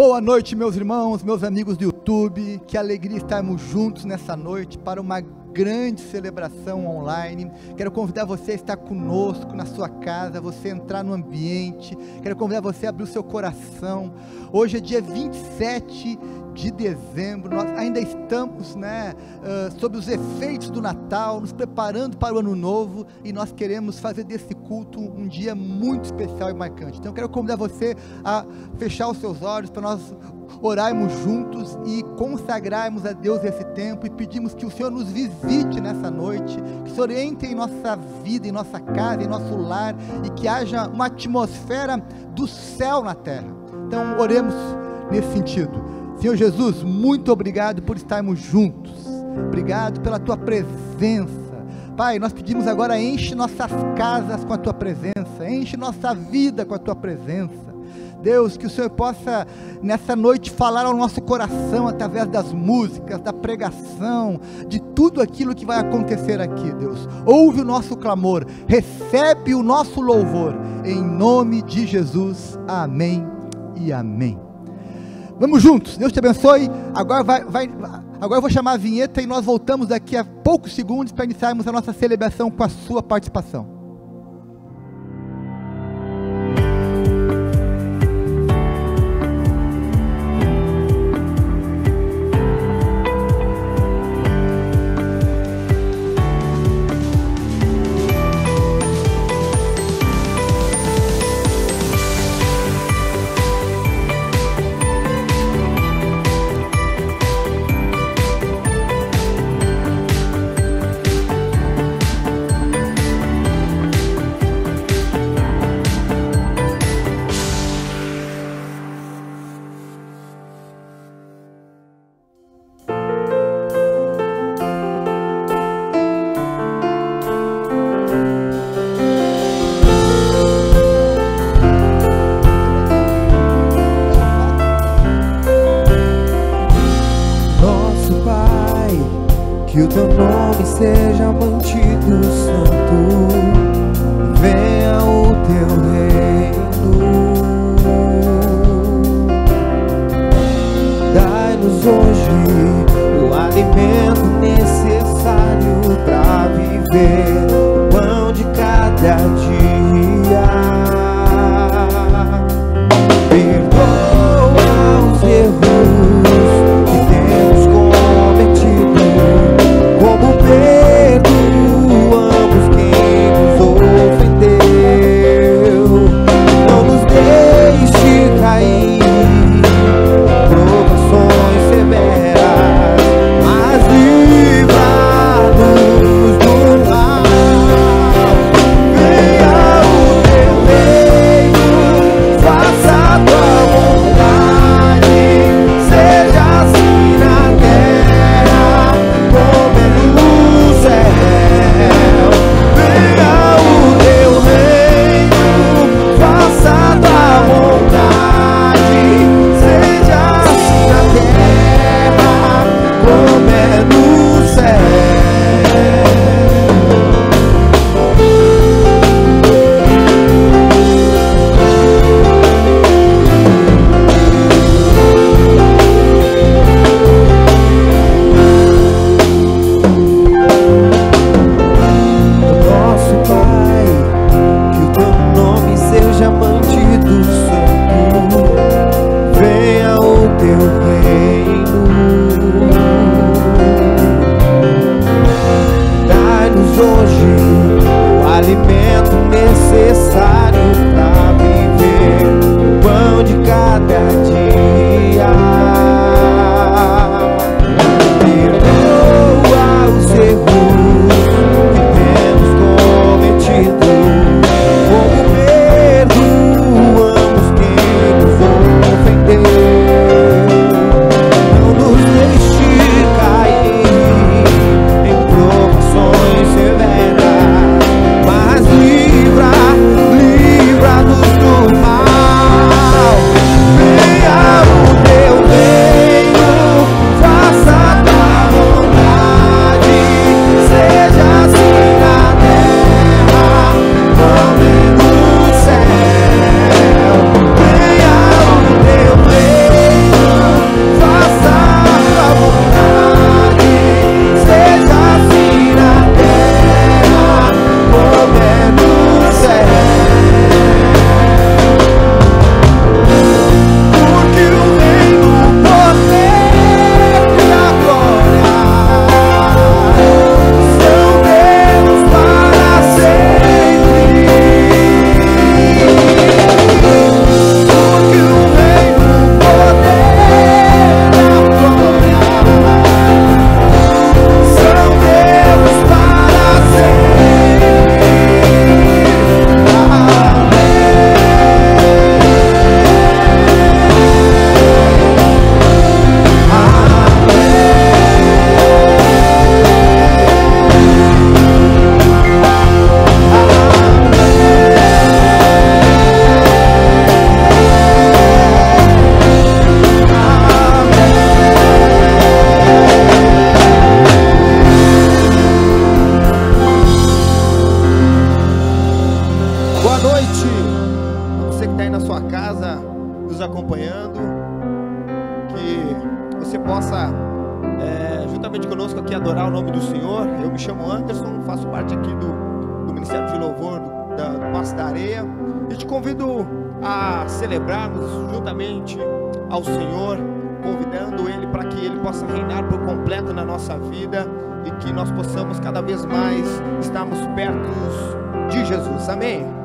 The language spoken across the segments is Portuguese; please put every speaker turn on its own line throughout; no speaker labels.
Boa noite, meus irmãos, meus amigos do YouTube. Que alegria estarmos juntos nessa noite para uma grande celebração online. Quero convidar você a estar conosco na sua casa, você entrar no ambiente. Quero convidar você a abrir o seu coração. Hoje é dia 27 de dezembro, nós ainda estamos sob os efeitos do Natal, nos preparando para o Ano Novo, e nós queremos fazer desse culto um dia muito especial e marcante. Então eu quero convidar você a fechar os seus olhos para nós orarmos juntos e consagrarmos a Deus esse tempo, e pedimos que o Senhor nos visite nessa noite, que o Senhor entre em nossa vida, em nossa casa, em nosso lar, e que haja uma atmosfera do céu na terra. Então oremos nesse sentido. Senhor Jesus, muito obrigado por estarmos juntos, obrigado pela Tua presença. Pai, nós pedimos agora, enche nossas casas com a Tua presença, enche nossa vida com a Tua presença. Deus, que o Senhor possa nessa noite falar ao nosso coração através das músicas, da pregação, de tudo aquilo que vai acontecer aqui, Deus. Ouve o nosso clamor, recebe o nosso louvor, em nome de Jesus, amém e amém. Vamos juntos, Deus te abençoe. Agora agora eu vou chamar a vinheta e nós voltamos daqui a poucos segundos para iniciarmos a nossa celebração com a sua participação.
Que o teu nome seja mantido santo, venha o teu reino. Dai-nos hoje o alimento necessário para viver, o pão de cada dia. Perdoa os erros que temos cometido, como perdoamos quem nos ofendeu. Não nos deixe cair em provações severas, mas livra-nos do mal. Venha o teu reino, faça a tua vontade, seja assim na terra como é no céu. Venha o teu reino, faça a tua vontade, seja assim na terra como é no céu. Nosso Pai, que o teu nome seja mantido santo, venha o teu reino. Dai-nos hoje o alimento necessário para viver, o pão de cada dia. Perdoa os erros que temos cometido, como perdoamos
você que está aí na sua casa nos acompanhando, que você possa juntamente conosco aqui adorar o nome do Senhor. Eu me chamo Anderson, faço parte aqui do Ministério de Louvor do Passo da Areia, e te convido a celebrarmos juntamente ao Senhor, convidando Ele para que Ele possa reinar por completo na nossa vida e que nós possamos cada vez mais estarmos perto de Jesus. Amém?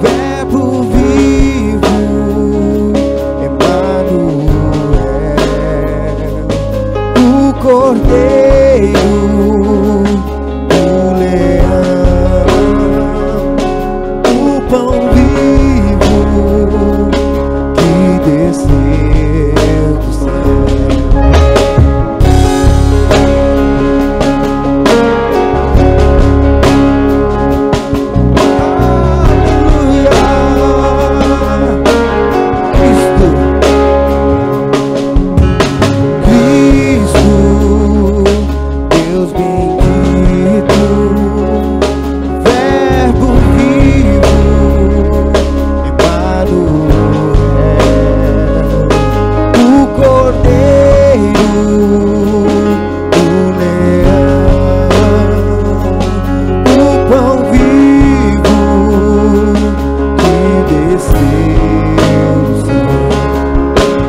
Verbo vivo.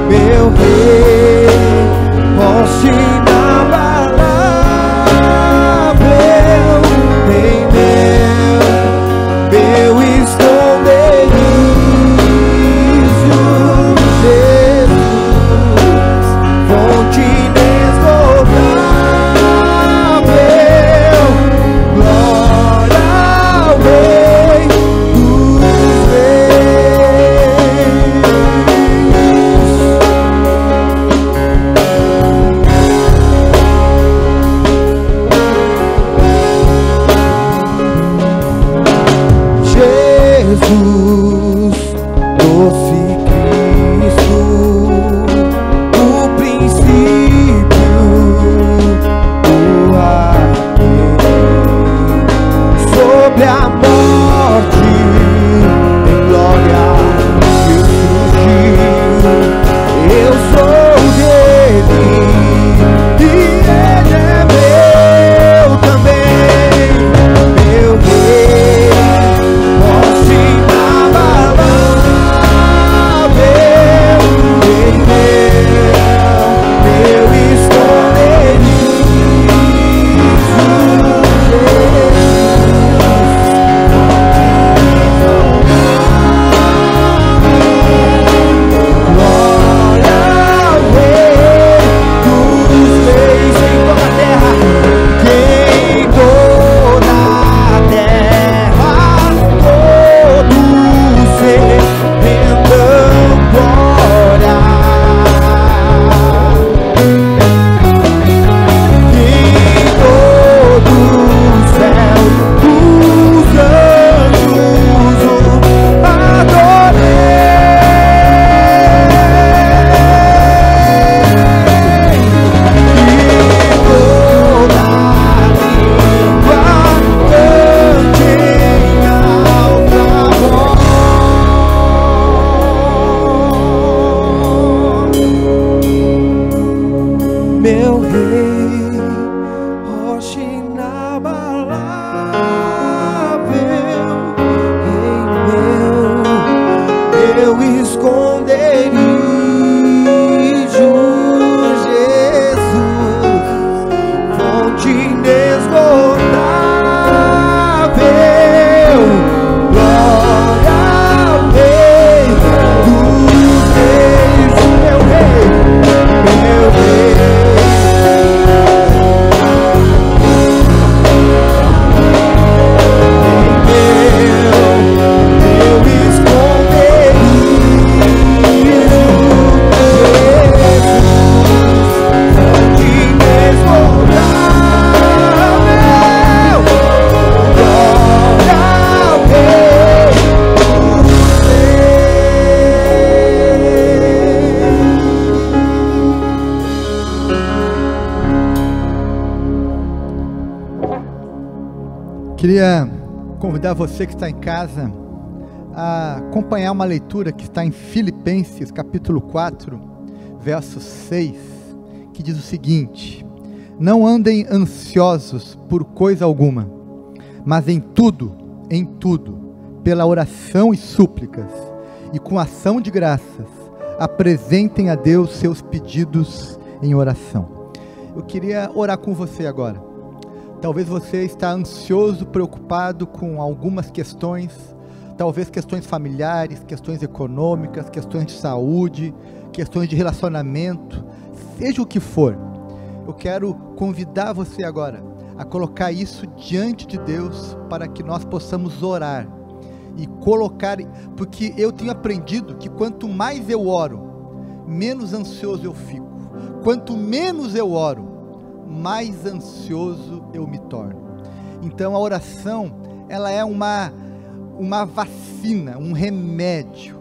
meu rei, rocha inabalável, em meu esconderijo, Jesus, fonte inesgotável, glória ao Rei dos Jesus, doce Cristo, o princípio, o Rei, sobre a morte, em glória eu surgiu, eu sou dele, e ele é meu também, meu Rei, rocha inabalável, em meu esconderijo, glória ao Rei dos Reis em toda a terra, que em toda a terra todo ser rendam glória, que em todo o céu os anjos o adorem, que toda língua cante em alta voz, meu Rei, rocha inabalável, em meu esconderijo, Jesus, fonte inesgotável, glória ao Rei dos Reis, meu Rei, meu Rei. Meu esconderijo, Jesus, fonte inesgotável, glória ao Rei dos Reis.
Queria convidar você que está em casa a acompanhar uma leitura que está em Filipenses capítulo 4, verso 6, que diz o seguinte: não andem ansiosos por coisa alguma, mas em tudo, pela oração e súplicas, e com ação de graças, apresentem a Deus seus pedidos em oração. Eu queria orar com você agora. Talvez você está ansioso, preocupado com algumas questões, talvez questões familiares, questões econômicas, questões de saúde, questões de relacionamento, seja o que for. Eu quero convidar você agora a colocar isso diante de Deus para que nós possamos orar e colocar, porque eu tenho aprendido que quanto mais eu oro, menos ansioso eu fico. Quanto menos eu oro, mais ansioso eu me torno. Então a oração, ela é uma vacina, um remédio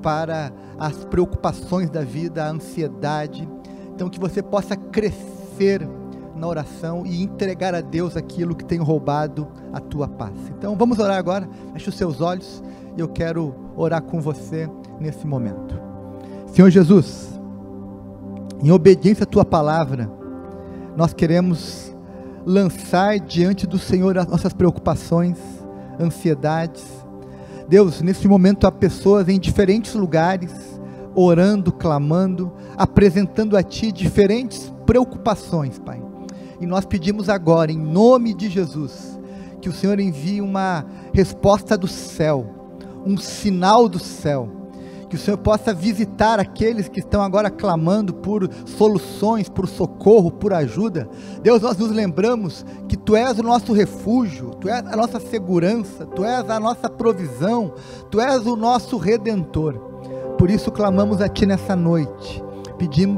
para as preocupações da vida, a ansiedade. Então que você possa crescer na oração e entregar a Deus aquilo que tem roubado a tua paz. Então vamos orar agora. Feche os seus olhos e eu quero orar com você nesse momento. Senhor Jesus, em obediência à tua palavra, nós queremos lançar diante do Senhor as nossas preocupações, ansiedades. Deus, nesse momento há pessoas em diferentes lugares, orando, clamando, apresentando a Ti diferentes preocupações, Pai. E nós pedimos agora, em nome de Jesus, que o Senhor envie uma resposta do céu, um sinal do céu, que o Senhor possa visitar aqueles que estão agora clamando por soluções, por socorro, por ajuda. Deus, nós nos lembramos que Tu és o nosso refúgio, Tu és a nossa segurança, Tu és a nossa provisão, Tu és o nosso Redentor. Por isso clamamos a Ti nessa noite,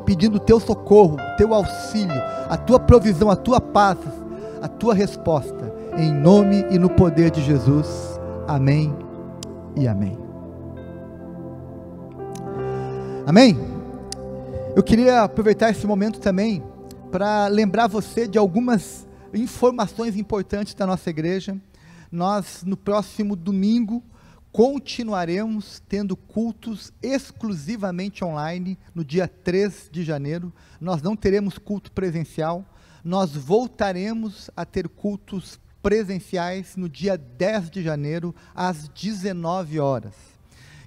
pedindo o Teu socorro, o Teu auxílio, a Tua provisão, a Tua paz, a Tua resposta, em nome e no poder de Jesus. Amém e amém. Amém? Eu queria aproveitar esse momento também para lembrar você de algumas informações importantes da nossa igreja. Nós, no próximo domingo, continuaremos tendo cultos exclusivamente online, no dia 3 de janeiro. Nós não teremos culto presencial, nós voltaremos a ter cultos presenciais no dia 10 de janeiro, às 19 horas.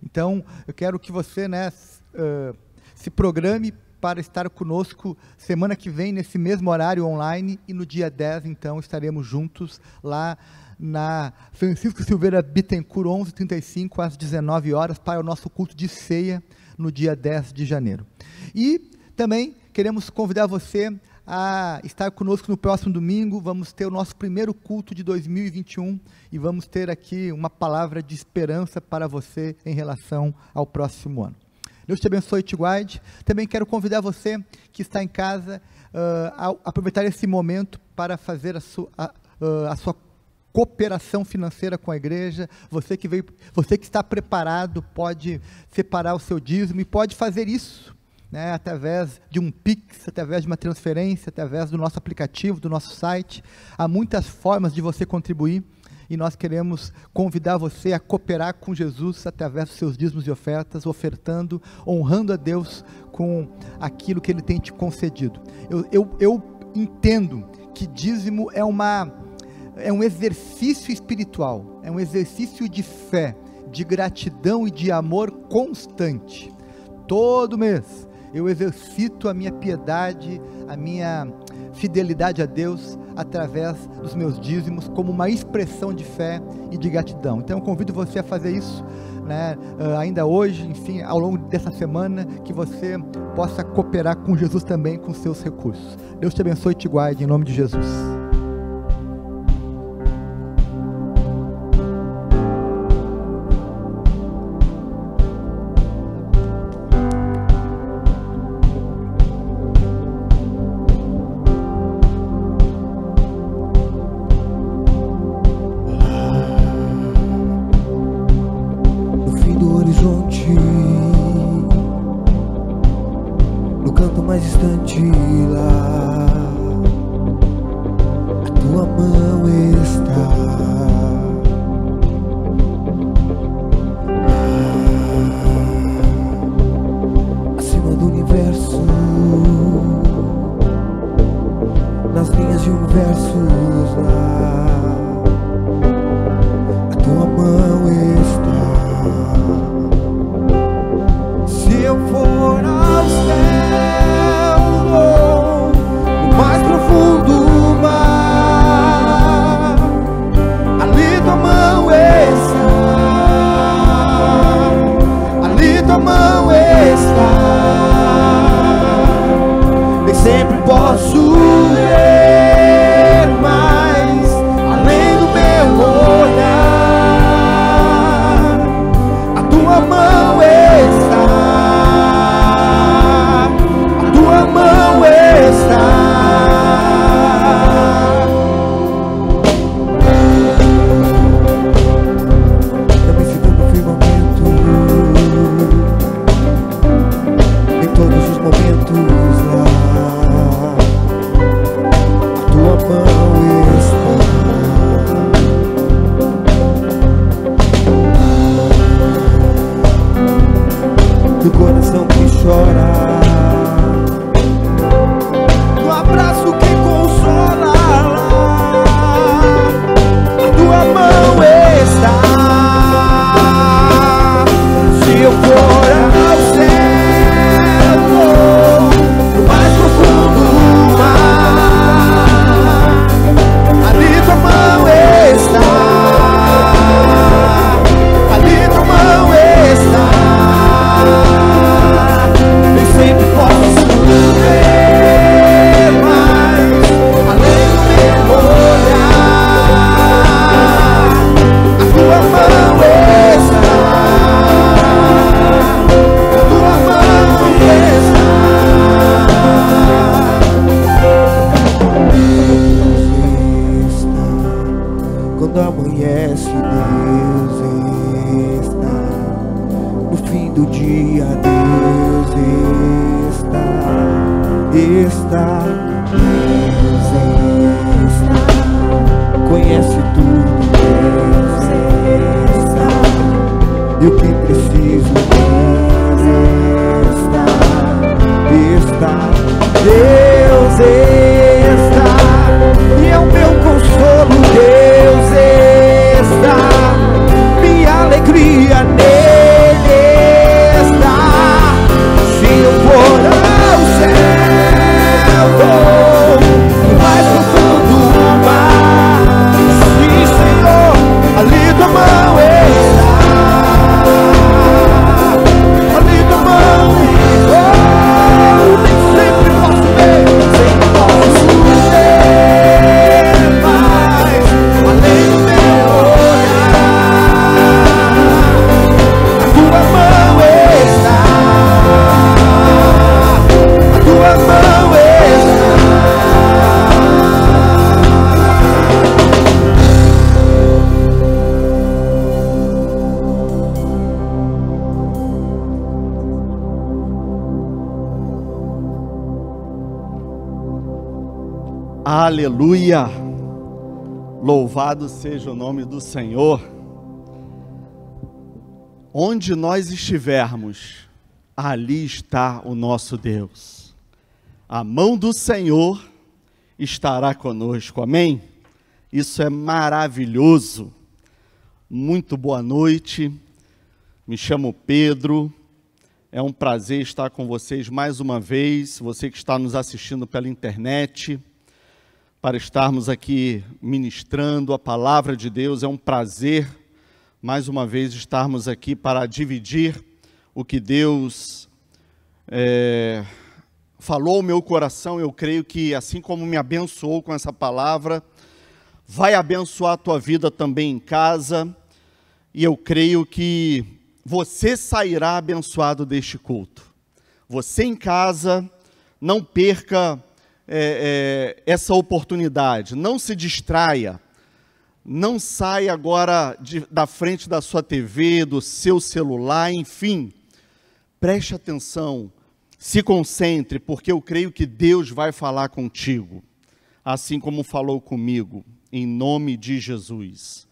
Então, eu quero que você, se programe para estar conosco semana que vem, nesse mesmo horário online, e no dia 10, então, estaremos juntos lá na Francisco Silveira Bittencourt, 11h35, às 19 horas, para o nosso culto de ceia, no dia 10 de janeiro. E também queremos convidar você a estar conosco no próximo domingo. Vamos ter o nosso primeiro culto de 2021, e vamos ter aqui uma palavra de esperança para você em relação ao próximo ano. Deus te abençoe e te guarde. Também quero convidar você que está em casa a aproveitar esse momento para fazer a sua cooperação financeira com a igreja. Você que está preparado, pode separar o seu dízimo, e pode fazer isso, através de um Pix, através de uma transferência, através do nosso aplicativo, do nosso site. Há muitas formas de você contribuir, e nós queremos convidar você a cooperar com Jesus através dos seus dízimos e ofertas, ofertando, honrando a Deus com aquilo que Ele tem te concedido. Eu entendo que dízimo é um exercício espiritual, é um exercício de fé, de gratidão e de amor constante. Todo mês eu exercito a minha piedade, a minha fidelidade a Deus, através dos meus dízimos, como uma expressão de fé e de gratidão. Então eu convido você a fazer isso, ainda hoje, enfim, ao longo dessa semana, que você possa cooperar com Jesus também, com seus recursos. Deus te abençoe e te guarde, em nome de Jesus.
Tua mão está fim do dia Deus está, Deus está, conhece tudo, Deus está, e o que preciso, Deus está, Deus está, e é o meu consolo, Deus está, minha alegria nele está. Se eu for ao céu, vou no mais profundo do mar. Sim, Senhor, ali tua mão está, ali tua mão está. Nem sempre posso ver, sempre posso ver, mas além do meu olhar, a tua mão está, a tua mão está.
Aleluia! Louvado seja o nome do Senhor. Onde nós estivermos, ali está o nosso Deus. A mão do Senhor estará conosco, amém? Isso é maravilhoso. Muito boa noite, me chamo Pedro, é um prazer estar com vocês mais uma vez, você que está nos assistindo pela internet, para estarmos aqui ministrando a palavra de Deus. É um prazer, mais uma vez, estarmos aqui para dividir o que Deus falou ao meu coração. Eu creio que, assim como me abençoou com essa palavra, vai abençoar a tua vida também em casa, e eu creio que você sairá abençoado deste culto. Você em casa, não perca essa oportunidade, não se distraia, não saia agora da frente da sua TV, do seu celular, enfim, preste atenção, se concentre, porque eu creio que Deus vai falar contigo, assim como falou comigo, em nome de Jesus,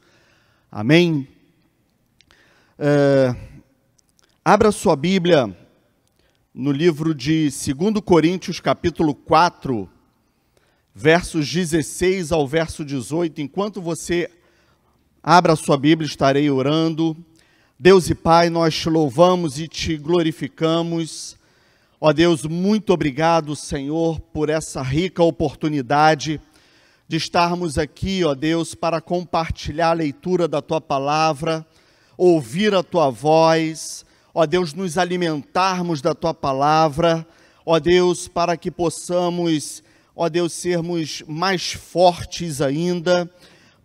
amém? Abra sua Bíblia no livro de 2 Coríntios, capítulo 4, versos 16 ao verso 18. Enquanto você abre a sua Bíblia, estarei orando. Deus e Pai, nós te louvamos e te glorificamos. Ó Deus, muito obrigado, Senhor, por essa rica oportunidade de estarmos aqui, ó Deus, para compartilhar a leitura da Tua palavra, ouvir a Tua voz, ó Deus, nos alimentarmos da Tua palavra, ó Deus, para que possamos, ó Deus, sermos mais fortes ainda.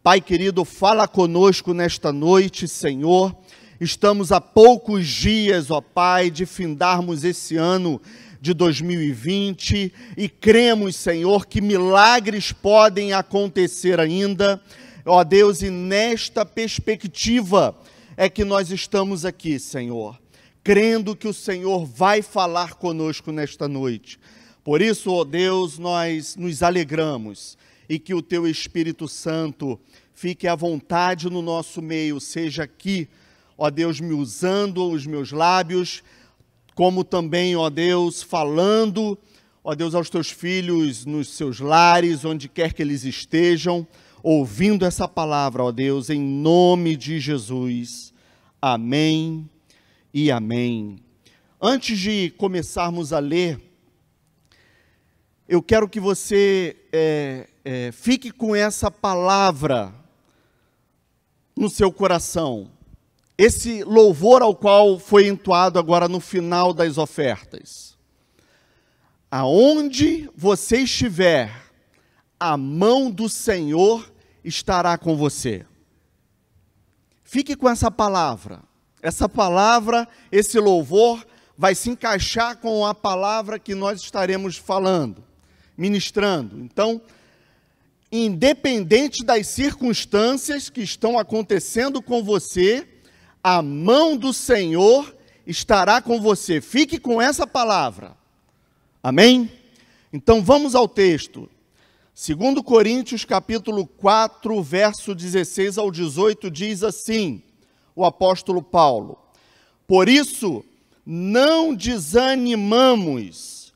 Pai querido, fala conosco nesta noite, Senhor. Estamos a poucos dias, ó Pai, de findarmos esse ano de 2020 e cremos, Senhor, que milagres podem acontecer ainda, ó Deus, e nesta perspectiva é que nós estamos aqui, Senhor, crendo que o Senhor vai falar conosco nesta noite. Por isso, ó Deus, nós nos alegramos e que o Teu Espírito Santo fique à vontade no nosso meio, seja aqui, ó Deus, me usando os meus lábios, como também, ó Deus, falando, ó Deus, aos Teus filhos nos seus lares, onde quer que eles estejam, ouvindo essa palavra, ó Deus, em nome de Jesus. Amém e amém. Antes de começarmos a ler, eu quero que você fique com essa palavra no seu coração. Esse louvor ao qual foi entoado agora no final das ofertas. Aonde você estiver, a mão do Senhor estará com você. Fique com essa palavra. Essa palavra, esse louvor, vai se encaixar com a palavra que nós estaremos falando, ministrando. Então, independente das circunstâncias que estão acontecendo com você, a mão do Senhor estará com você. Fique com essa palavra. Amém? Então vamos ao texto. 2 Coríntios capítulo 4, verso 16 ao 18, diz assim, o apóstolo Paulo: por isso, não desanimamos,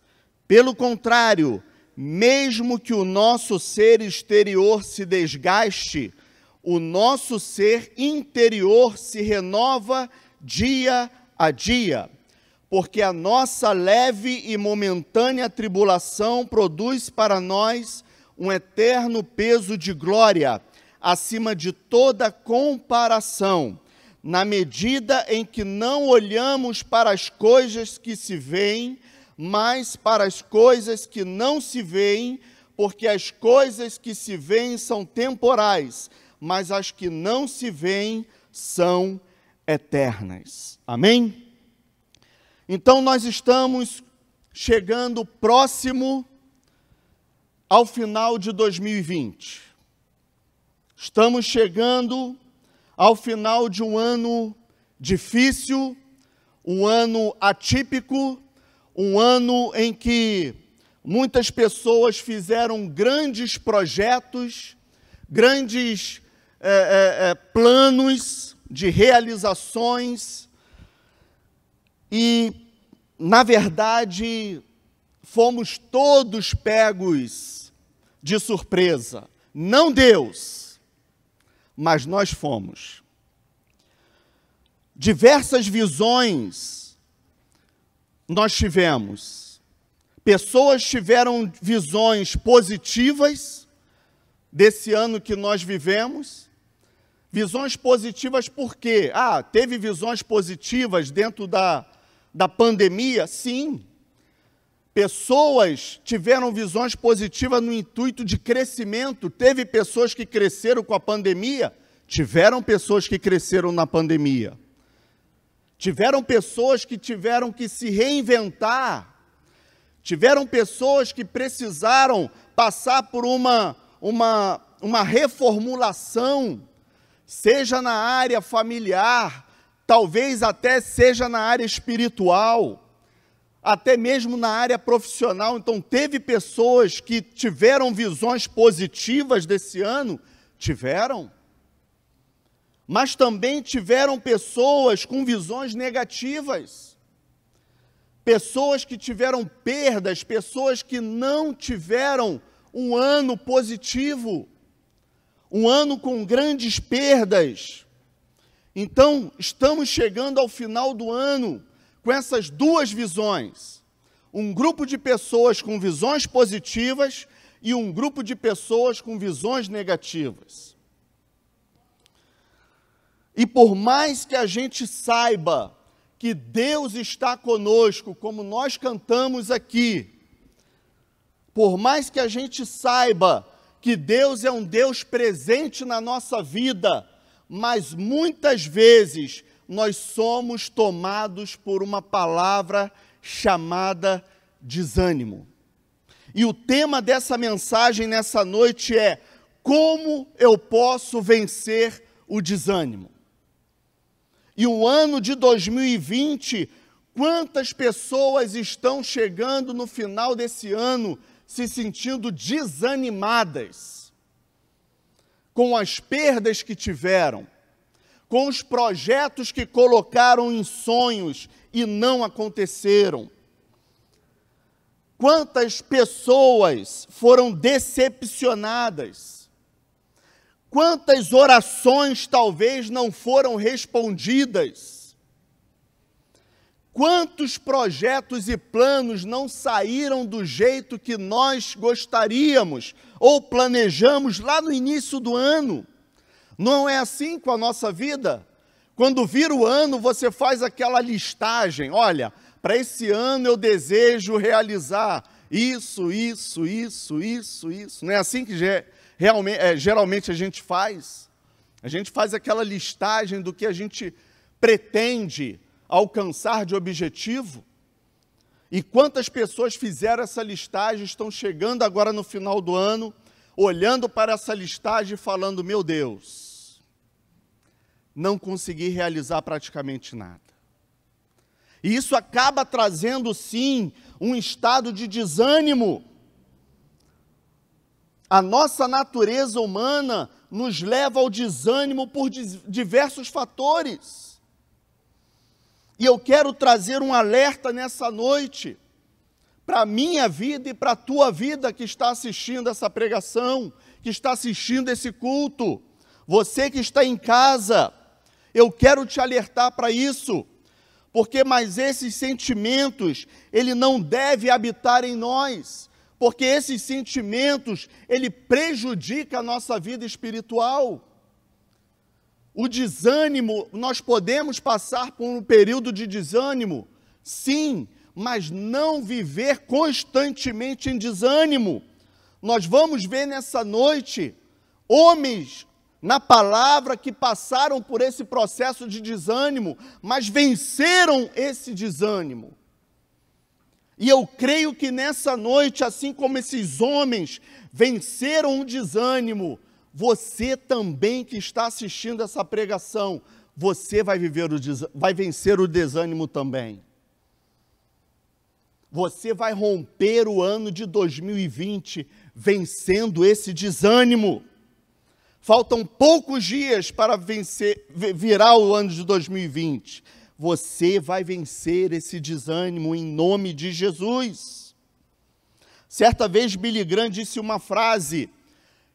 pelo contrário, mesmo que o nosso ser exterior se desgaste, o nosso ser interior se renova dia a dia, porque a nossa leve e momentânea tribulação produz para nós um eterno peso de glória, acima de toda comparação, na medida em que não olhamos para as coisas que se veem, mas para as coisas que não se veem, porque as coisas que se veem são temporais, mas as que não se veem são eternas. Amém? Então nós estamos chegando próximo ao final de 2020. Estamos chegando ao final de um ano difícil, um ano atípico, um ano em que muitas pessoas fizeram grandes projetos, grandes planos de realizações e, na verdade, fomos todos pegos de surpresa. Não Deus, mas nós fomos. Diversas visões nós tivemos. Pessoas tiveram visões positivas desse ano que nós vivemos. Visões positivas por quê? Teve visões positivas dentro da pandemia? Sim. Pessoas tiveram visões positivas no intuito de crescimento. Teve pessoas que cresceram com a pandemia? Tiveram pessoas que cresceram na pandemia. Tiveram pessoas que tiveram que se reinventar. Tiveram pessoas que precisaram passar por uma reformulação, seja na área familiar, talvez até seja na área espiritual, até mesmo na área profissional. Então, teve pessoas que tiveram visões positivas desse ano? Tiveram. Mas também tiveram pessoas com visões negativas. Pessoas que tiveram perdas, pessoas que não tiveram um ano positivo, um ano com grandes perdas. Então, estamos chegando ao final do ano com essas duas visões. Um grupo de pessoas com visões positivas e um grupo de pessoas com visões negativas. E por mais que a gente saiba que Deus está conosco, como nós cantamos aqui, por mais que a gente saiba que Deus é um Deus presente na nossa vida, mas muitas vezes nós somos tomados por uma palavra chamada desânimo. E o tema dessa mensagem nessa noite é: como eu posso vencer o desânimo? E o ano de 2020, quantas pessoas estão chegando no final desse ano se sentindo desanimadas, com as perdas que tiveram, com os projetos que colocaram em sonhos e não aconteceram. Quantas pessoas foram decepcionadas? Quantas orações talvez não foram respondidas? Quantos projetos e planos não saíram do jeito que nós gostaríamos ou planejamos lá no início do ano? Não é assim com a nossa vida? Quando vira o ano, você faz aquela listagem: olha, para esse ano eu desejo realizar isso. Não é assim que geralmente a gente faz? A gente faz aquela listagem do que a gente pretende alcançar de objetivo. E quantas pessoas fizeram essa listagem, estão chegando agora no final do ano, olhando para essa listagem e falando: meu Deus, não consegui realizar praticamente nada. E isso acaba trazendo, sim, um estado de desânimo. A nossa natureza humana nos leva ao desânimo por diversos fatores. E eu quero trazer um alerta nessa noite, para a minha vida e para a tua vida que está assistindo essa pregação, que está assistindo esse culto. Você que está em casa, eu quero te alertar para isso, porque mais esses sentimentos, ele não deve habitar em nós, porque esses sentimentos, ele prejudica a nossa vida espiritual. O desânimo, nós podemos passar por um período de desânimo, sim, mas não viver constantemente em desânimo. Nós vamos ver nessa noite homens na palavra que passaram por esse processo de desânimo, mas venceram esse desânimo. E eu creio que nessa noite, assim como esses homens venceram o desânimo, você também que está assistindo essa pregação, você vai vencer o desânimo também. Você vai romper o ano de 2020 vencendo esse desânimo. Faltam poucos dias para virar o ano de 2020. Você vai vencer esse desânimo em nome de Jesus. Certa vez Billy Graham disse uma frase,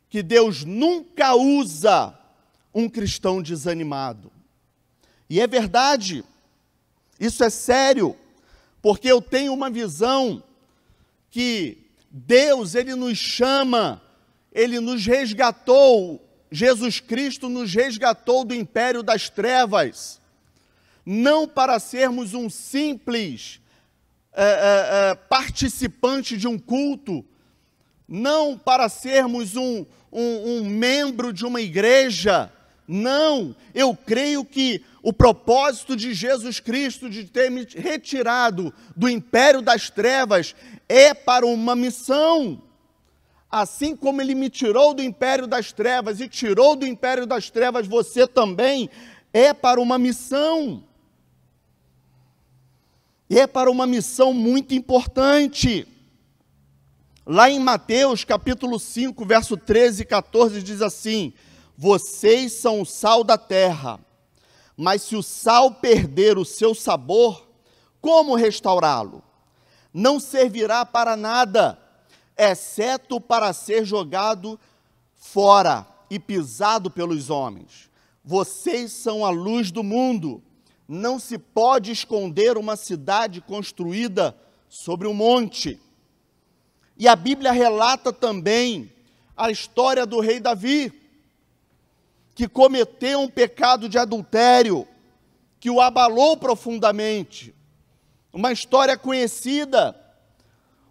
que Deus nunca usa um cristão desanimado. E é verdade, isso é sério, porque eu tenho uma visão que Deus, Ele nos chama, Ele nos resgatou, Jesus Cristo nos resgatou do império das trevas, não para sermos um simples participante de um culto, não para sermos um membro de uma igreja, não, eu creio que o propósito de Jesus Cristo de ter me retirado do império das trevas é para uma missão. Assim como Ele me tirou do império das trevas e tirou do império das trevas você também, é para uma missão. E é para uma missão muito importante. Lá em Mateus, capítulo 5, verso 13 e 14, diz assim: vocês são o sal da terra, mas se o sal perder o seu sabor, como restaurá-lo? Não servirá para nada, exceto para ser jogado fora e pisado pelos homens. Vocês são a luz do mundo. Não se pode esconder uma cidade construída sobre um monte. E a Bíblia relata também a história do rei Davi, que cometeu um pecado de adultério, que o abalou profundamente. Uma história conhecida,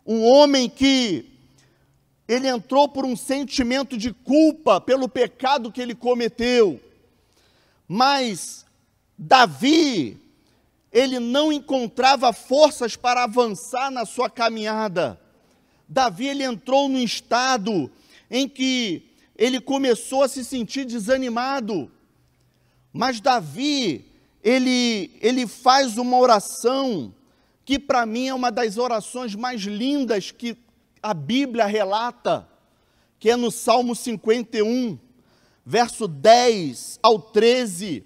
um homem que ele entrou por um sentimento de culpa pelo pecado que ele cometeu. Mas Davi, ele não encontrava forças para avançar na sua caminhada. Davi, ele entrou num estado em que ele começou a se sentir desanimado. Mas Davi, ele faz uma oração que para mim é uma das orações mais lindas que a Bíblia relata, que é no Salmo 51, verso 10 ao 13,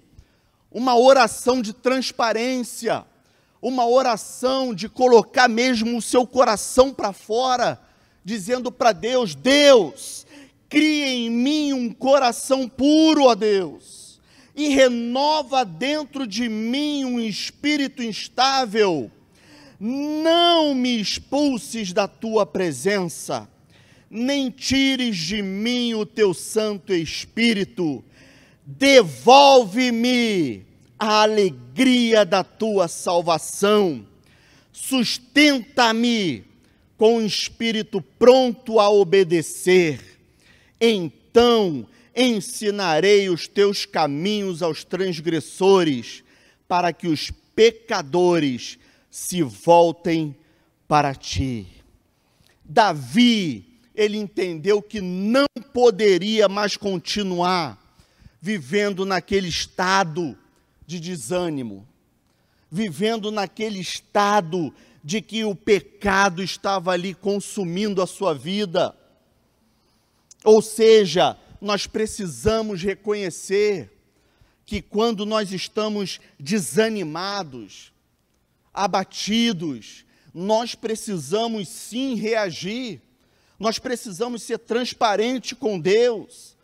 uma oração de transparência, uma oração de colocar mesmo o seu coração para fora, dizendo para Deus: Deus, cria em mim um coração puro, ó Deus, e renova dentro de mim um espírito instável. Não me expulses da tua presença, nem tires de mim o teu Santo Espírito. Devolve-me a alegria da tua salvação. Sustenta-me com um espírito pronto a obedecer. Então ensinarei os teus caminhos aos transgressores, para que os pecadores se voltem para ti. Davi, ele entendeu que não poderia mais continuar vivendo naquele estado de desânimo, vivendo naquele estado de que o pecado estava ali consumindo a sua vida. Ou seja, nós precisamos reconhecer que quando nós estamos desanimados, abatidos, nós precisamos sim reagir, nós precisamos ser transparentes com Deus,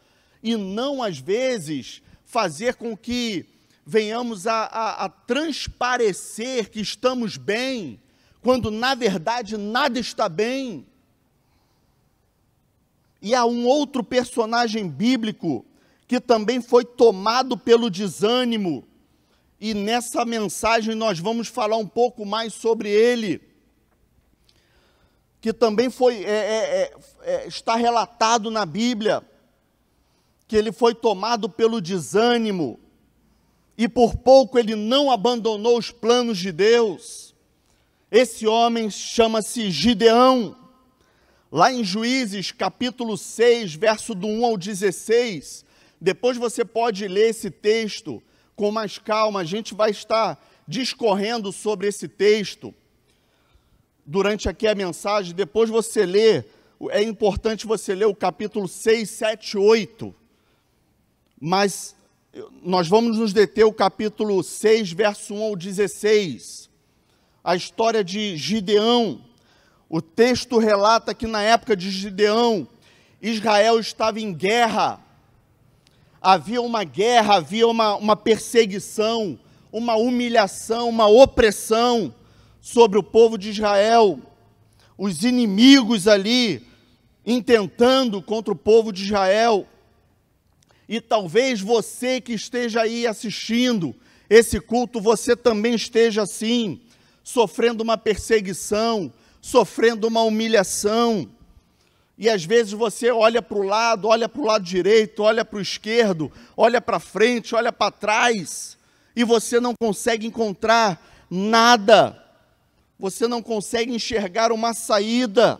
e não às vezes fazer com que venhamos a transparecer que estamos bem, quando na verdade nada está bem. E há um outro personagem bíblico que também foi tomado pelo desânimo, e nessa mensagem nós vamos falar um pouco mais sobre ele, que também está relatado na Bíblia, que ele foi tomado pelo desânimo, e por pouco ele não abandonou os planos de Deus. Esse homem chama-se Gideão. Lá em Juízes, capítulo 6, verso do 1 ao 16, depois você pode ler esse texto com mais calma, a gente vai estar discorrendo sobre esse texto durante aqui a mensagem. Depois você lê, é importante você ler o capítulo 6, 7, 8, mas nós vamos nos deter o capítulo 6, verso 1 ao 16, a história de Gideão. O texto relata que na época de Gideão, Israel estava em guerra, havia uma guerra, havia uma perseguição, uma humilhação, uma opressão sobre o povo de Israel, os inimigos ali intentando contra o povo de Israel. E talvez você que esteja aí assistindo esse culto, você também esteja assim, sofrendo uma perseguição, sofrendo uma humilhação, e às vezes você olha para o lado direito, olha para o esquerdo, olha para frente, olha para trás, e você não consegue encontrar nada, você não consegue enxergar uma saída,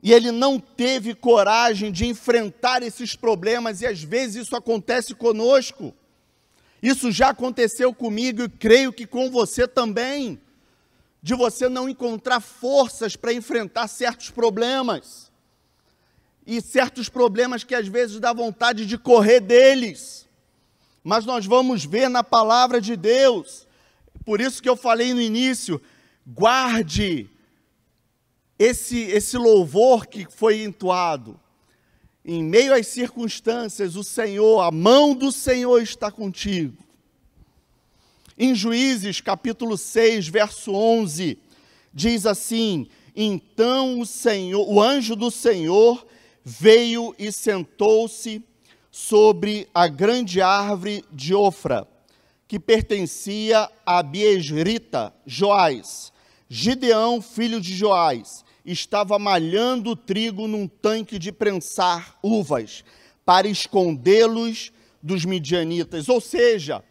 e ele não teve coragem de enfrentar esses problemas, e às vezes isso acontece conosco, isso já aconteceu comigo, e creio que com você também, de você não encontrar forças para enfrentar certos problemas, e certos problemas que às vezes dá vontade de correr deles, mas nós vamos ver na palavra de Deus, por isso que eu falei no início, guarde esse louvor que foi entoado, em meio às circunstâncias, o Senhor, a mão do Senhor está contigo. Em Juízes, capítulo 6, verso 11, diz assim: então o anjo do Senhor veio e sentou-se sobre a grande árvore de Ofra, que pertencia a Abiesrita, Joás. Gideão, filho de Joás, estava malhando trigo num tanque de prensar uvas, para escondê-los dos midianitas. Ou seja,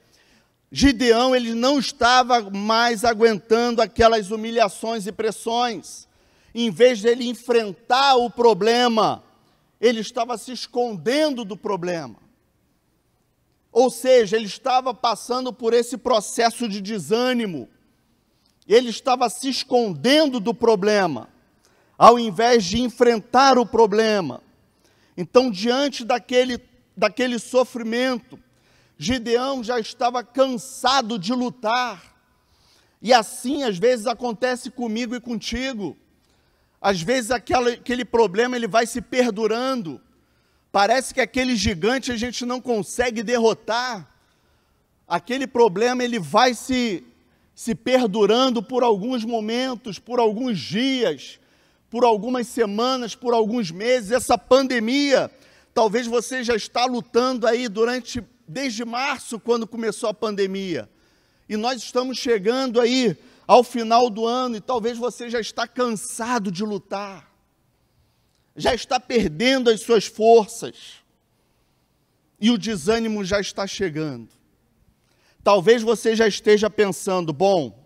Gideão, ele não estava mais aguentando aquelas humilhações e pressões. Em vez de ele enfrentar o problema, ele estava se escondendo do problema. Ou seja, ele estava passando por esse processo de desânimo. Ele estava se escondendo do problema, ao invés de enfrentar o problema. Então, diante daquele sofrimento, Gideão já estava cansado de lutar, e assim às vezes acontece comigo e contigo. Às vezes aquele problema ele vai se perdurando, parece que aquele gigante a gente não consegue derrotar, aquele problema ele vai se perdurando por alguns momentos, por alguns dias, por algumas semanas, por alguns meses. Essa pandemia, talvez você já está lutando aí desde março, quando começou a pandemia, e nós estamos chegando aí ao final do ano, e talvez você já está cansado de lutar, já está perdendo as suas forças, e o desânimo já está chegando. Talvez você já esteja pensando, bom,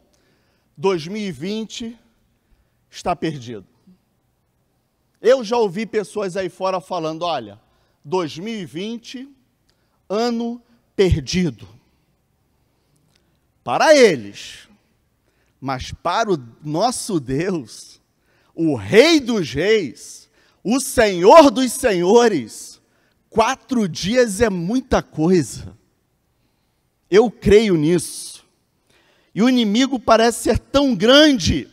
2020 está perdido. Eu já ouvi pessoas aí fora falando, olha, 2020, ano perdido. para eles, mas para o nosso Deus, o Rei dos Reis, o Senhor dos Senhores, 4 dias é muita coisa. Eu creio nisso. E o inimigo parece ser tão grande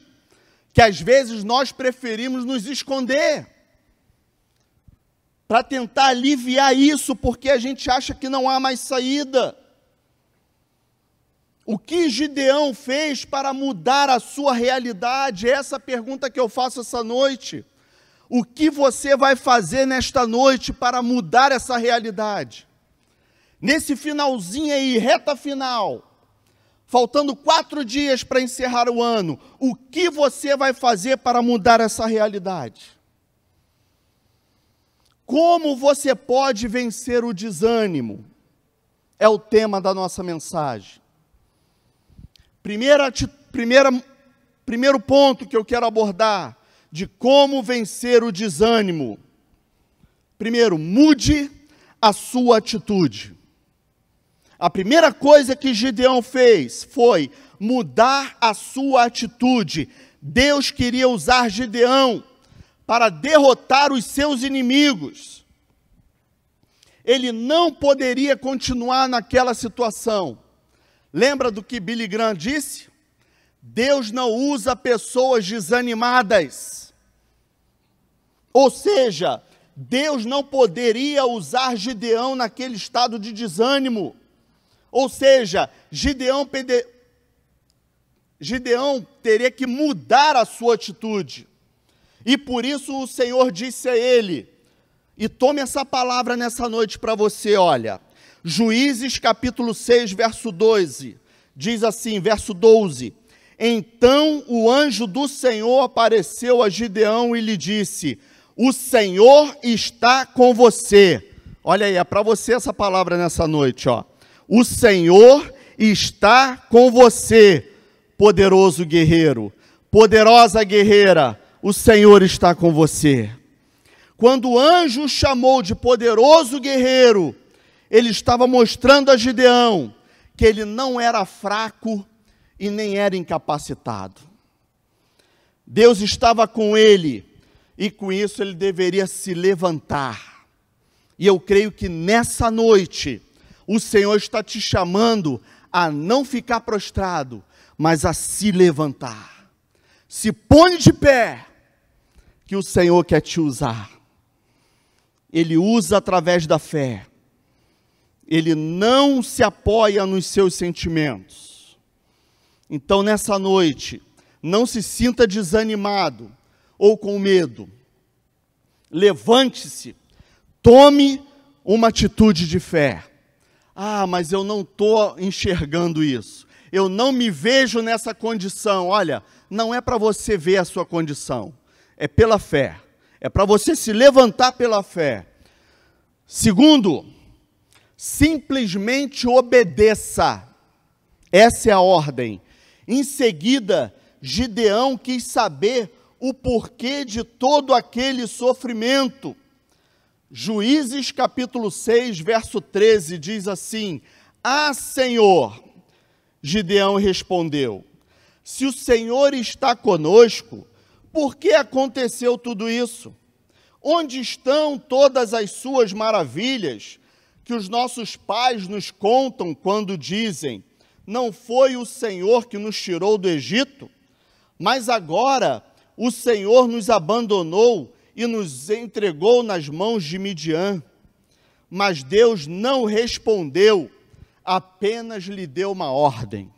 que às vezes nós preferimos nos esconder para tentar aliviar isso, porque a gente acha que não há mais saída. O que Gideão fez para mudar a sua realidade? Essa é a pergunta que eu faço essa noite. O que você vai fazer nesta noite para mudar essa realidade? Nesse finalzinho aí, reta final, faltando 4 dias para encerrar o ano, o que você vai fazer para mudar essa realidade? Como você pode vencer o desânimo? É o tema da nossa mensagem. Primeiro ponto que eu quero abordar, de como vencer o desânimo. Primeiro, mude a sua atitude. A primeira coisa que Gideão fez foi mudar a sua atitude. Deus queria usar Gideão para derrotar os seus inimigos. Ele não poderia continuar naquela situação. Lembra do que Billy Graham disse? Deus não usa pessoas desanimadas. Ou seja, Deus não poderia usar Gideão naquele estado de desânimo. Ou seja, Gideão teria que mudar a sua atitude. E por isso o Senhor disse a ele, e tome essa palavra nessa noite para você, olha, Juízes capítulo 6, verso 12, diz assim, verso 12, então o anjo do Senhor apareceu a Gideão e lhe disse, o Senhor está com você. Olha aí, é para você essa palavra nessa noite, ó. O Senhor está com você, poderoso guerreiro, poderosa guerreira, o Senhor está com você. Quando o anjo o chamou de poderoso guerreiro, ele estava mostrando a Gideão que ele não era fraco e nem era incapacitado. Deus estava com ele e com isso ele deveria se levantar. E eu creio que nessa noite o Senhor está te chamando a não ficar prostrado, mas a se levantar. Se põe de pé, que o Senhor quer te usar. Ele usa através da fé. Ele não se apoia nos seus sentimentos. Então, nessa noite, não se sinta desanimado ou com medo. Levante-se, tome uma atitude de fé. Ah, mas eu não estou enxergando isso. Eu não me vejo nessa condição. Olha, não é para você ver a sua condição. É pela fé. É para você se levantar pela fé. Segundo, simplesmente obedeça. Essa é a ordem. Em seguida, Gideão quis saber o porquê de todo aquele sofrimento. Juízes capítulo 6, verso 13, diz assim, ah, Senhor, Gideão respondeu, se o Senhor está conosco, por que aconteceu tudo isso? Onde estão todas as suas maravilhas que os nossos pais nos contam quando dizem, não foi o Senhor que nos tirou do Egito? Mas agora o Senhor nos abandonou e nos entregou nas mãos de Midian. Mas Deus não respondeu, apenas lhe deu uma ordem.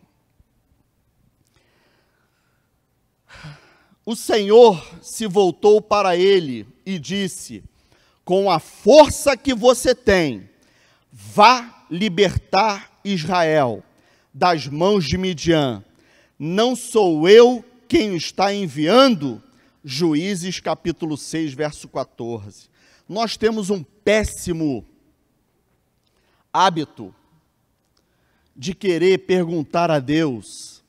O Senhor se voltou para ele e disse, com a força que você tem, vá libertar Israel das mãos de Midian. Não sou eu quem o está enviando? Juízes capítulo 6, verso 14. Nós temos um péssimo hábito de querer perguntar a Deus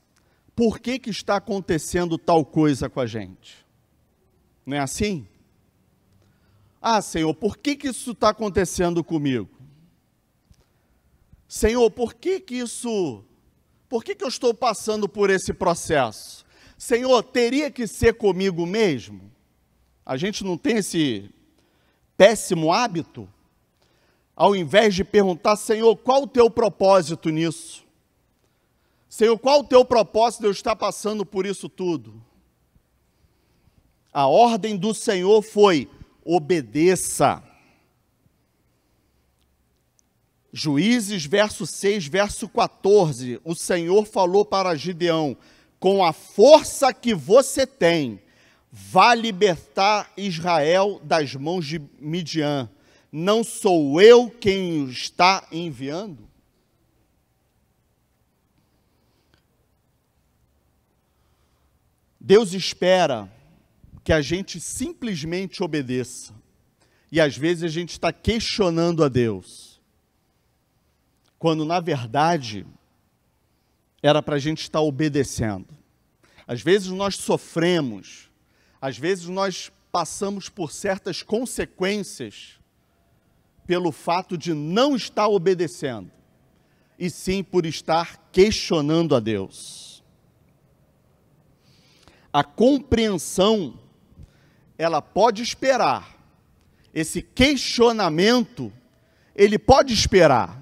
por que está acontecendo tal coisa com a gente. Não é assim? Ah, Senhor, por que isso está acontecendo comigo? Senhor, por que isso por que eu estou passando por esse processo? Senhor, teria que ser comigo mesmo? A gente não tem esse péssimo hábito? Ao invés de perguntar, Senhor, qual o teu propósito nisso? Senhor, qual o teu propósito de eu estar passando por isso tudo? A ordem do Senhor foi, obedeça. Juízes, verso 6, verso 14, o Senhor falou para Gideão, com a força que você tem, vá libertar Israel das mãos de Midian. Não sou eu quem o está enviando? Deus espera que a gente simplesmente obedeça. E às vezes a gente está questionando a Deus. Quando na verdade era para a gente estar obedecendo. Às vezes nós sofremos, às vezes nós passamos por certas consequências pelo fato de não estar obedecendo, e sim por estar questionando a Deus. A compreensão, ela pode esperar, esse questionamento, ele pode esperar,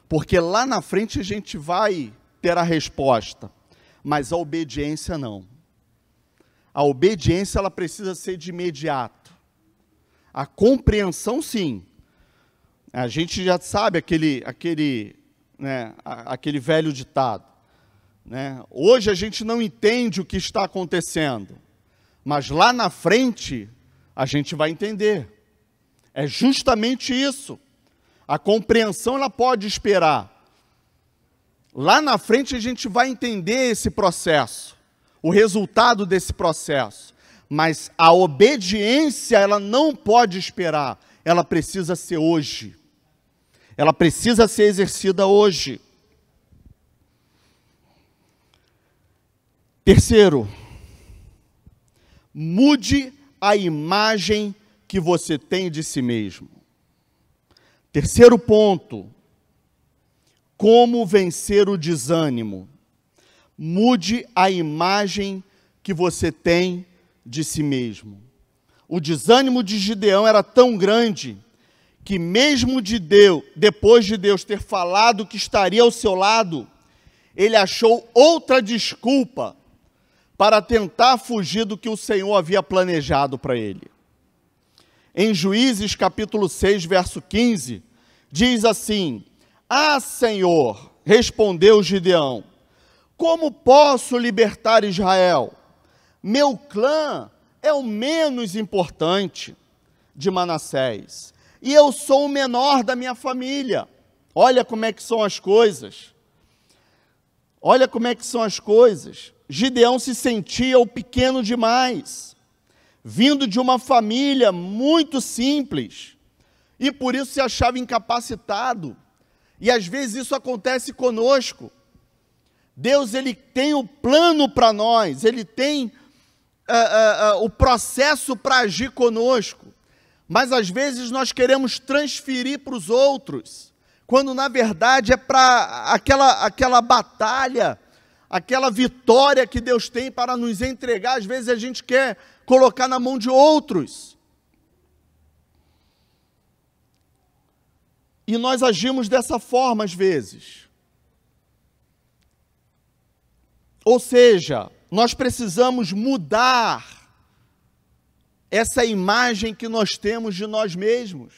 porque lá na frente a gente vai ter a resposta, mas a obediência não. A obediência, ela precisa ser de imediato. A compreensão, sim. A gente já sabe aquele velho ditado, né? Hoje a gente não entende o que está acontecendo, mas lá na frente a gente vai entender. É justamente isso. A compreensão, ela pode esperar. Lá na frente a gente vai entender esse processo, o resultado desse processo. Mas a obediência, ela não pode esperar, ela precisa ser hoje. Ela precisa ser exercida hoje. Terceiro, mude a imagem que você tem de si mesmo. Terceiro ponto, como vencer o desânimo. Mude a imagem que você tem de si mesmo. O desânimo de Gideão era tão grande que mesmo depois de Deus ter falado que estaria ao seu lado, ele achou outra desculpa para tentar fugir do que o Senhor havia planejado para ele. Em Juízes capítulo 6, verso 15, diz assim: Ah, Senhor, respondeu Gideão, como posso libertar Israel? Meu clã é o menos importante de Manassés, e eu sou o menor da minha família. Olha como é que são as coisas. Olha como é que são as coisas. Gideão se sentia o pequeno demais, vindo de uma família muito simples, e por isso se achava incapacitado. E às vezes isso acontece conosco. Deus, ele tem o plano para nós, ele tem o processo para agir conosco, mas às vezes nós queremos transferir para os outros, quando na verdade é para aquela batalha, aquela vitória que Deus tem para nos entregar, às vezes a gente quer colocar na mão de outros. E nós agimos dessa forma às vezes. Ou seja, nós precisamos mudar essa imagem que nós temos de nós mesmos,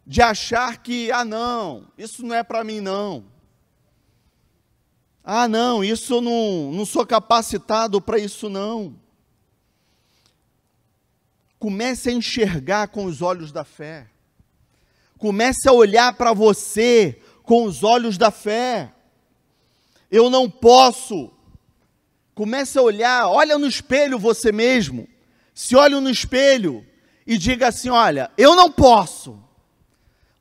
de achar que, não, isso não é para mim não. Não, isso eu não sou capacitado para isso não. Comece a enxergar com os olhos da fé. Comece a olhar para você com os olhos da fé. Eu não posso. Comece a olhar, olha no espelho você mesmo. Se olhe no espelho e diga assim, olha, eu não posso,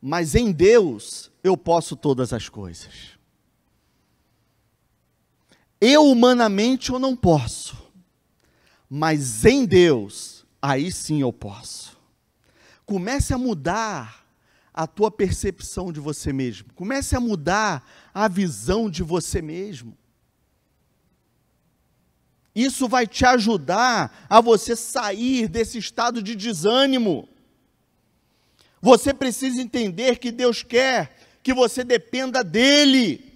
mas em Deus eu posso todas as coisas. Eu humanamente eu não posso, mas em Deus, aí sim eu posso. Comece a mudar a tua percepção de você mesmo. Comece a mudar a visão de você mesmo. Isso vai te ajudar a você sair desse estado de desânimo. Você precisa entender que Deus quer que você dependa dEle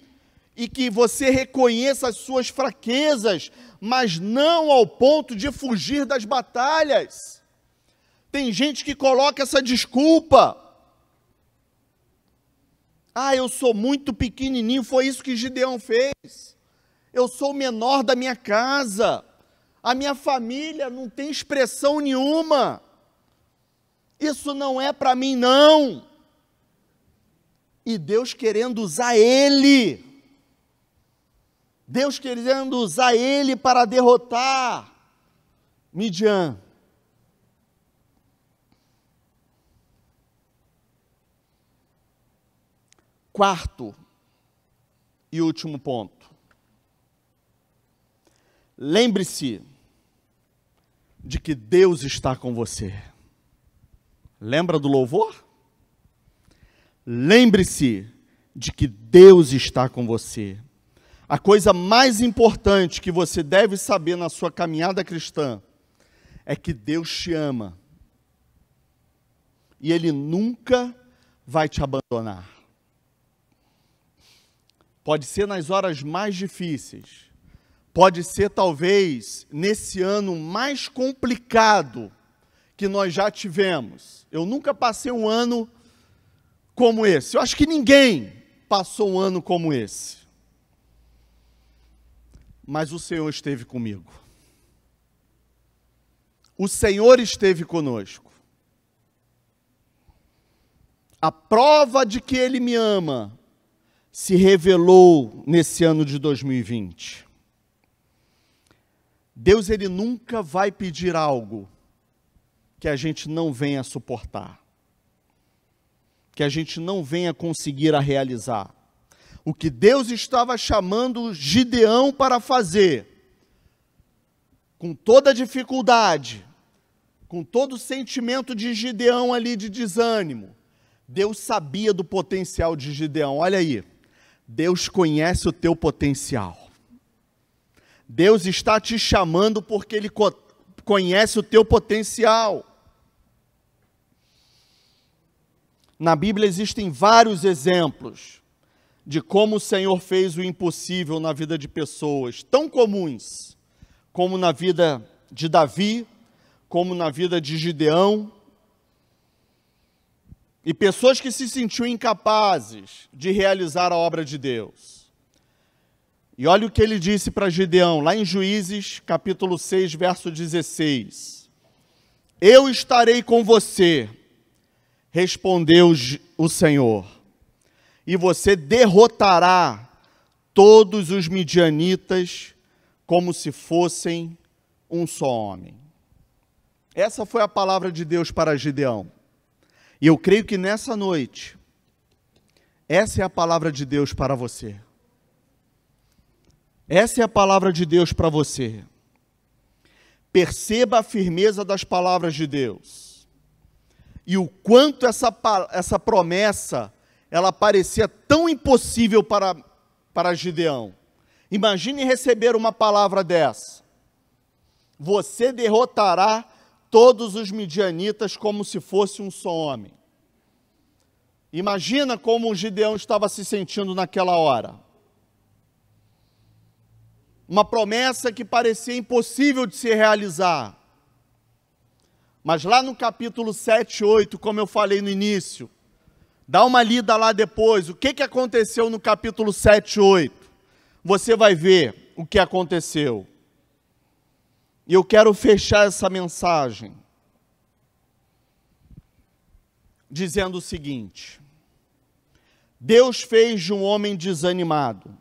e que você reconheça as suas fraquezas, mas não ao ponto de fugir das batalhas. Tem gente que coloca essa desculpa. Eu sou muito pequenininho, foi isso que Gideão fez. Eu sou o menor da minha casa. A minha família não tem expressão nenhuma. Isso não é para mim, não. E Deus querendo usar ele. Deus querendo usar ele para derrotar Midian. Quarto e último ponto. Lembre-se de que Deus está com você. Lembra do louvor? Lembre-se de que Deus está com você. A coisa mais importante que você deve saber na sua caminhada cristã é que Deus te ama. E Ele nunca vai te abandonar. Pode ser nas horas mais difíceis. Pode ser, talvez, nesse ano mais complicado que nós já tivemos. Eu nunca passei um ano como esse. Eu acho que ninguém passou um ano como esse. Mas o Senhor esteve comigo. O Senhor esteve conosco. A prova de que Ele me ama se revelou nesse ano de 2020. Deus, Ele nunca vai pedir algo que a gente não venha suportar, que a gente não venha conseguir a realizar. O que Deus estava chamando Gideão para fazer, com toda a dificuldade, com todo o sentimento de Gideão ali de desânimo, Deus sabia do potencial de Gideão. Olha aí, Deus conhece o teu potencial. Deus está te chamando porque Ele conhece o teu potencial. Na Bíblia existem vários exemplos de como o Senhor fez o impossível na vida de pessoas tão comuns, como na vida de Davi, como na vida de Gideão, e pessoas que se sentiam incapazes de realizar a obra de Deus. E olha o que ele disse para Gideão, lá em Juízes, capítulo 6, verso 16. Eu estarei com você, respondeu o Senhor, e você derrotará todos os midianitas como se fossem um só homem. Essa foi a palavra de Deus para Gideão. E eu creio que nessa noite, essa é a palavra de Deus para você. Essa é a palavra de Deus para você. Perceba a firmeza das palavras de Deus. E o quanto essa promessa, ela parecia tão impossível para Gideão. Imagine receber uma palavra dessa. Você derrotará todos os midianitas como se fosse um só homem. Imagina como o Gideão estava se sentindo naquela hora. Uma promessa que parecia impossível de se realizar. Mas lá no capítulo 7, 8, como eu falei no início, dá uma lida lá depois, o que aconteceu no capítulo 7, 8. Você vai ver o que aconteceu. E eu quero fechar essa mensagem dizendo o seguinte: Deus fez de um homem desanimado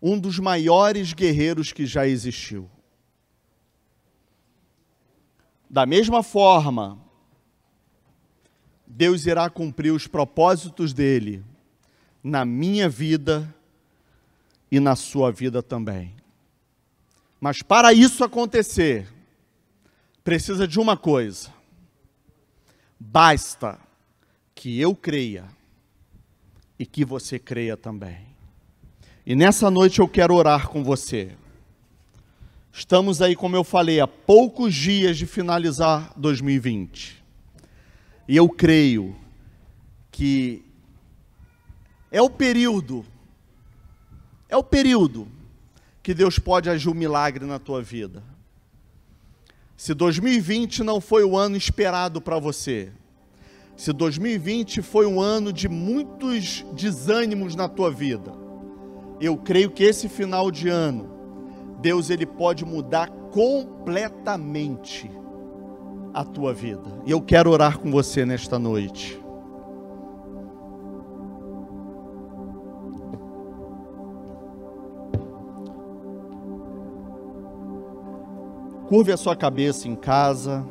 um dos maiores guerreiros que já existiu. Da mesma forma, Deus irá cumprir os propósitos dele na minha vida e na sua vida também. Mas para isso acontecer, precisa de uma coisa. Basta que eu creia e que você creia também. E nessa noite eu quero orar com você. Estamos aí, como eu falei, a poucos dias de finalizar 2020. E eu creio que é o período que Deus pode agir um milagre na tua vida. Se 2020 não foi o ano esperado para você, se 2020 foi um ano de muitos desânimos na tua vida, eu creio que esse final de ano, Deus ele pode mudar completamente a tua vida. E eu quero orar com você nesta noite. Curve a sua cabeça em casa,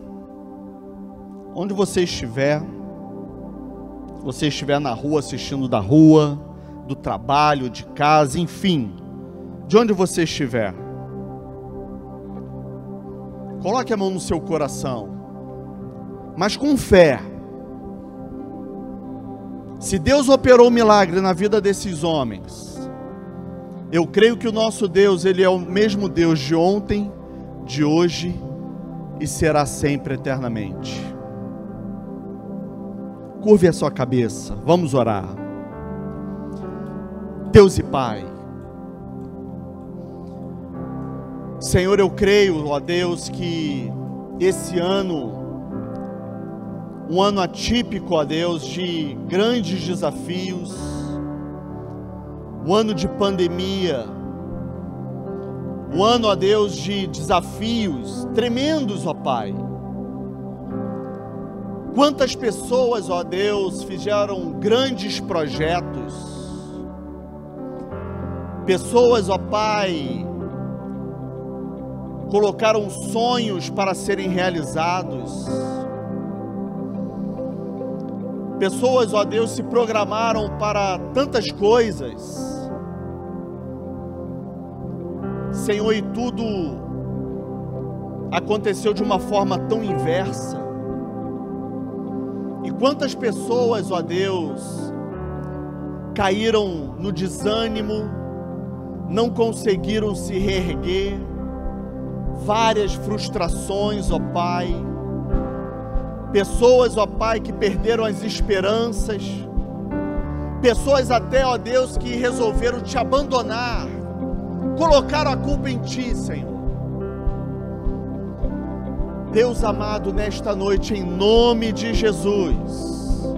onde você estiver. Se você estiver na rua, assistindo da rua, do trabalho, de casa, enfim, de onde você estiver. Coloque a mão no seu coração, mas com fé. Se Deus operou um milagre na vida desses homens, eu creio que o nosso Deus, Ele é o mesmo Deus de ontem, de hoje e será sempre eternamente. Curve a sua cabeça, vamos orar. Deus e Pai, Senhor, eu creio, ó Deus, que esse ano, um ano atípico, ó Deus, de grandes desafios, um ano de pandemia, um ano, ó Deus, de desafios tremendos, ó Pai. Quantas pessoas, ó Deus, fizeram grandes projetos. Pessoas, ó Pai, colocaram sonhos para serem realizados. Pessoas, ó Deus, se programaram para tantas coisas. Senhor, e tudo aconteceu de uma forma tão inversa. E quantas pessoas, ó Deus, caíram no desânimo, não conseguiram se reerguer, várias frustrações, ó Pai. Pessoas, ó Pai, que perderam as esperanças. Pessoas até, ó Deus, que resolveram te abandonar. Colocaram a culpa em Ti, Senhor. Deus amado, nesta noite, em nome de Jesus,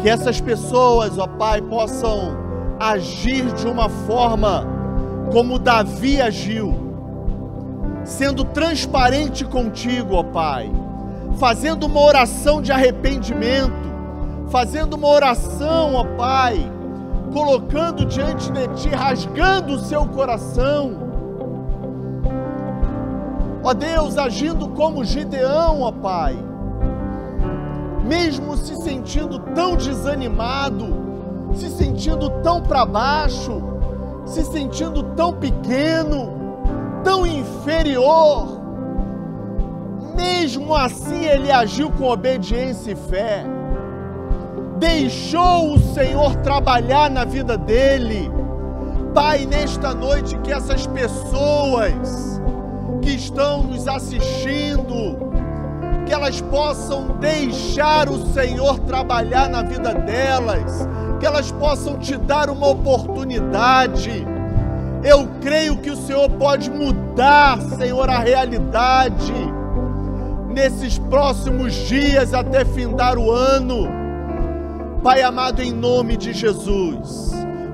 que essas pessoas, ó Pai, possam agir de uma forma como Davi agiu, sendo transparente contigo, ó Pai, fazendo uma oração de arrependimento, fazendo uma oração, ó Pai, colocando diante de Ti, rasgando o seu coração, ó Deus, agindo como Gideão, ó Pai, mesmo se sentindo tão desanimado, se sentindo tão para baixo, se sentindo tão pequeno, tão inferior, mesmo assim ele agiu com obediência e fé, deixou o Senhor trabalhar na vida dele. Pai, nesta noite, que essas pessoas que estão nos assistindo, que elas possam deixar o Senhor trabalhar na vida delas, que elas possam te dar uma oportunidade. Eu creio que o Senhor pode mudar, Senhor, a realidade nesses próximos dias até findar o ano. Pai amado, em nome de Jesus,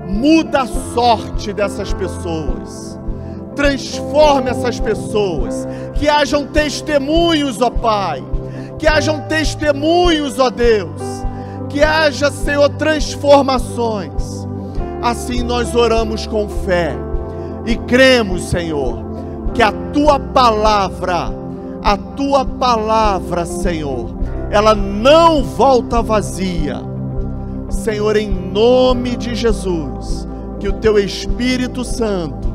muda a sorte dessas pessoas, transforme essas pessoas, que hajam testemunhos, ó Pai, que hajam testemunhos, ó Deus, que haja, Senhor, transformações. Assim nós oramos com fé e cremos, Senhor, que a Tua palavra, Senhor, ela não volta vazia. Senhor, em nome de Jesus, que o Teu Espírito Santo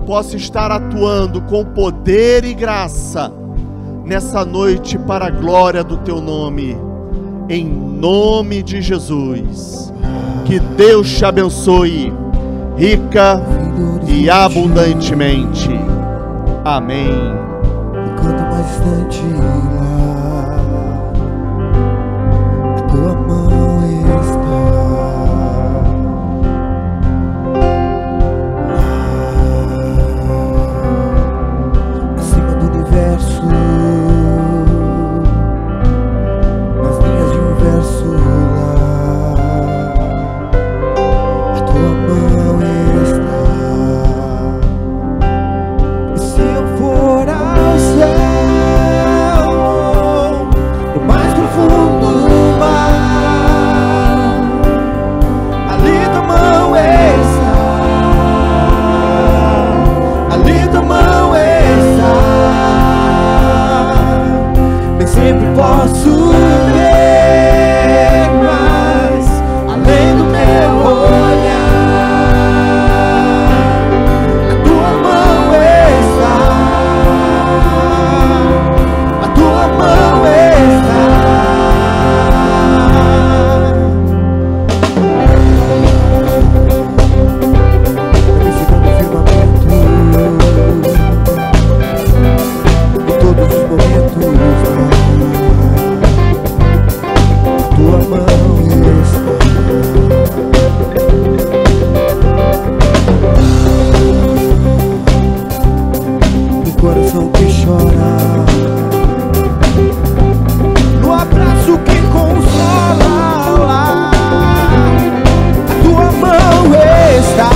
possa estar atuando com poder e graça nessa noite para a glória do Teu nome, em nome de Jesus. Que Deus te abençoe, rica e abundantemente. Amém.
Enquanto mais distante lá, a tua mão está lá, acima do universo, nas linhas de um verso lá, a tua mão está. E se eu for ao céu, no mais profundo do mar, ali tua mão está, ali tua mão está. Nem sempre posso ver, mas além do meu olhar, a tua mão está, a tua mão está. Visitando o firmamento em todos os momentos, a tua mão está. No coração que chora, no abraço que consola, lá, a tua mão está.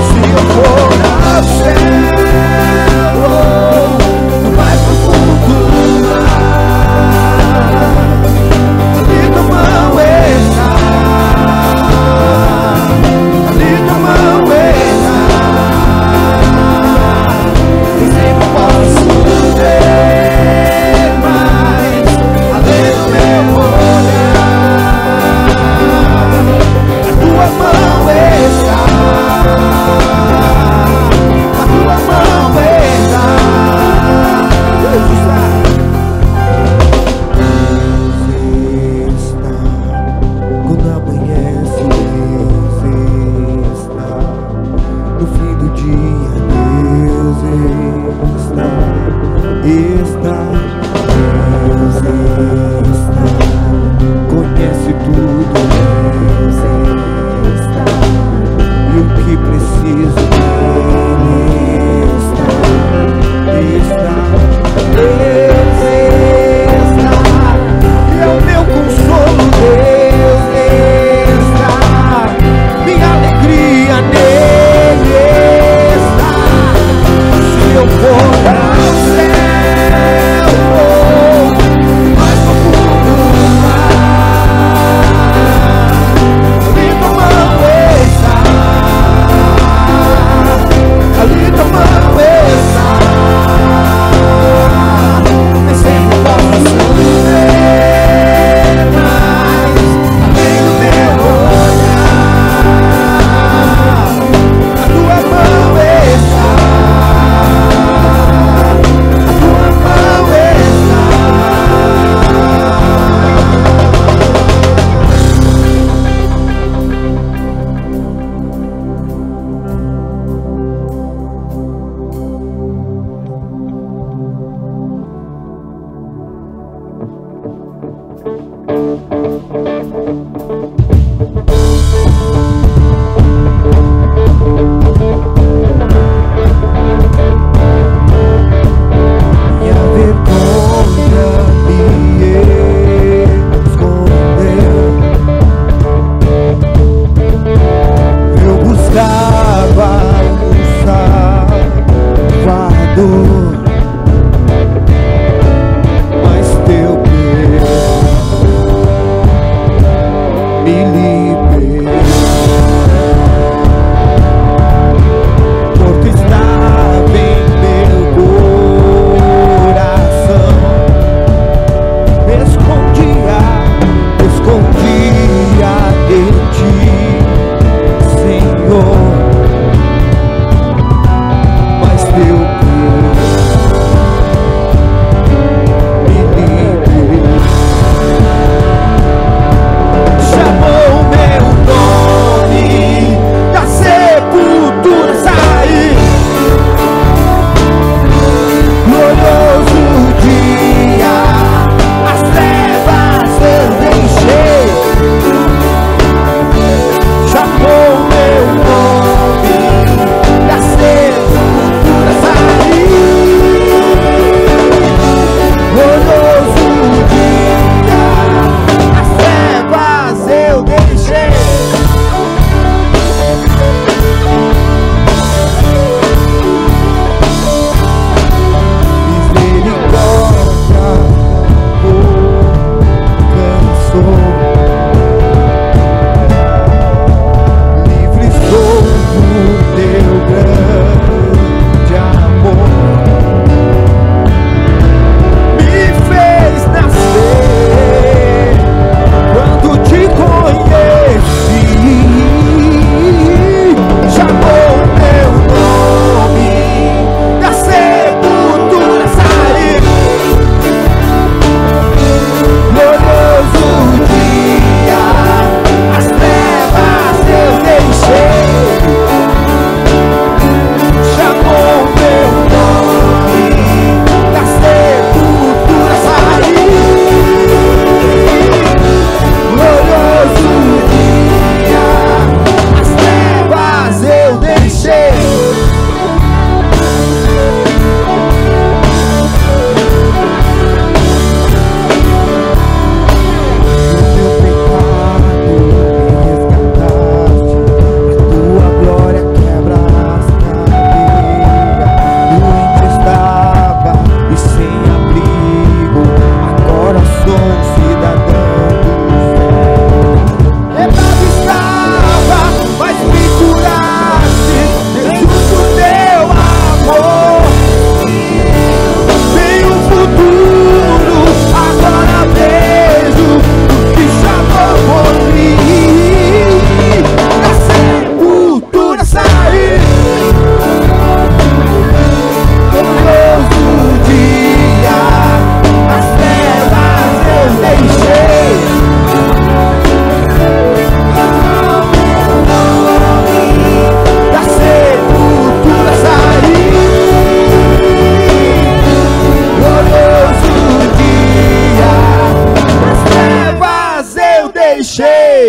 Se eu for ao céu, no mais profundo do mar, ali tua mão está, ali tua mão está. Nem sempre posso ver, mas além do meu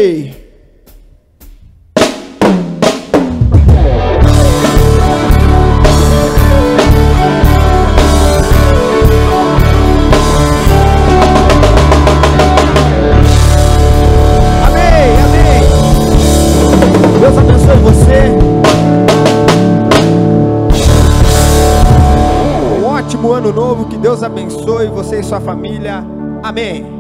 Amém. Deus abençoe você. Um ótimo ano novo. Que Deus abençoe você e sua família. Amém.